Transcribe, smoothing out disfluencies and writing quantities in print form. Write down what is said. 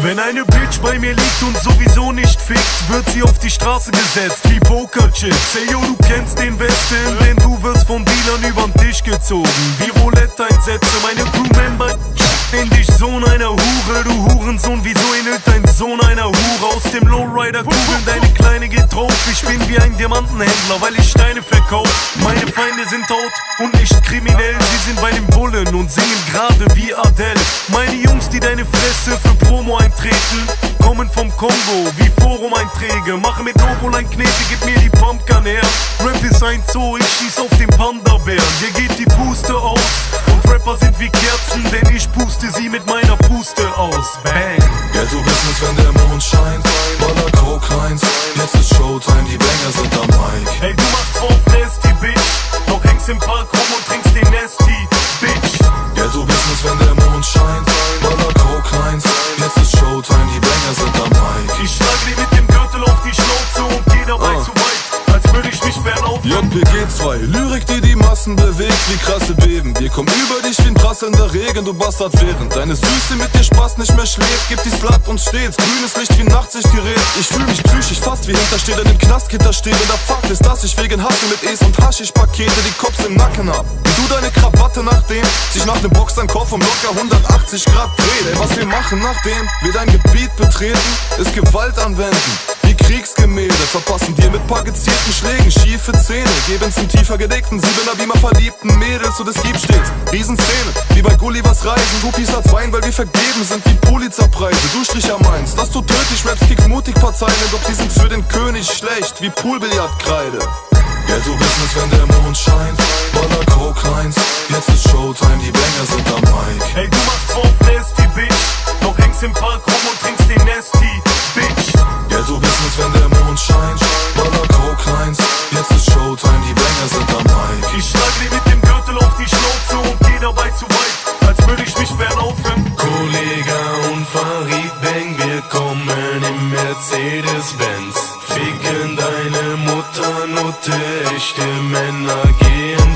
Wenn eine Bitch bei mir liegt und sowieso nicht fickt, wird sie auf die Straße gesetzt wie Pokerchips. Ey yo, du kennst den Westen, denn du wirst von Dealern übern Tisch gezogen wie Roulette-Einsätze. Meine Crewmember in dich, Sohn einer Hure. Du Hurensohn, wieso ähnelt dein Sohn einer Hure? Aus dem Lowrider kugeln, deine Kleine geht drauf. Ich bin wie ein Diamantenhändler, weil ich Steine verkauf. Meine Feinde sind tot und nicht kriminell. Sie sind bei den Bullen und singen gerade wie Adele. Meine Jungs, die deine Fresse für Promo eintreten, kommen vom Kongo wie Forum-Einträge. Mache mit Novoline Knete, gib mir die Pumpgun her. Rap ist ein Zoo, ich schieß auf den Panda-Bären. Dir geht die Puste aus und Rapper sind wie Kerzen, denn ich puste sie mit meiner Puste aus. Bang! Ghetto-Business, wenn der Mond scheint, Baller Coke Heinz. Jetzt ist Showtime, die Banger sind am Mic. Hey, du machst drauf Nasty, Bitch, doch hängst im Park rum und trinkst den Nasty, Bitch. Ghetto-Business, wenn der Mond scheint, Baller Coke Heinz. Jetzt ist Showtime, die Banger sind am Mic. Ich schlag dir mit dem Gürtel auf die Schnauze und geh dabei zu weit, als würde ich mich verlaufen. JPG 2, Lyrik, die die Massen bewegt wie krasse Beben. Wir kommen über dich wie ein prasselnder Regen, du Bastard. Während deine Süße mit dir Spaß nicht mehr schläft, gibt die Slut uns stets grünes Licht wie ein Nachtsichtgerät. Ich fühl mich psychisch fast wie Hintersteher im Knastgitter steht. Und der Fakt ist, dass ich wegen Hassel mit Es und Haschisch-Pakete die Cops im Nacken hab. Wie du deine Krawatte nachdem sich nach dem Boxerkopf um locker 180 Grad dreht. Ey, was wir machen nachdem wir dein Gebiet betreten, ist Gewalt anwenden wie Kriegsgemälde. Verpassen dir mit paar gezielten Schlägen schiefe Zähne, geben's in tiefer gedeckten Siebener Beamer verliebten Mädels und es gibt stets Riesenszene, wie bei Gullivers Reisen. Guppies als Wein, weil wir vergeben sind wie Pulitzerpreise. Du Stricher meinst, dass du tödlich rappst, kickst mutig paar Zeilen, doch die sind für den König schlecht wie Poolbillardkreide. Ghetto-Business, wenn der Mond scheint, Baller Coke Heinz. Jetzt ist Showtime, die Banger sind am Mic. Hey, du machst drauf Nasty, Bitch, doch hängst im Park rum und trinkst den Nasty, Bitch. Ghetto-Business, wenn der Mond scheint, Baller Coke Heinz. Jetzt ist Showtime, die Banger sind am Mic. Ich schlag dir mit dem Gürtel auf die Schnauze und geh dabei zu weit, als würde ich mich verlaufen. Kollega und Farid Bang, wir kommen im Mercedes-Benz. Ficken deine Mutter, Nutte, echte Männer gehen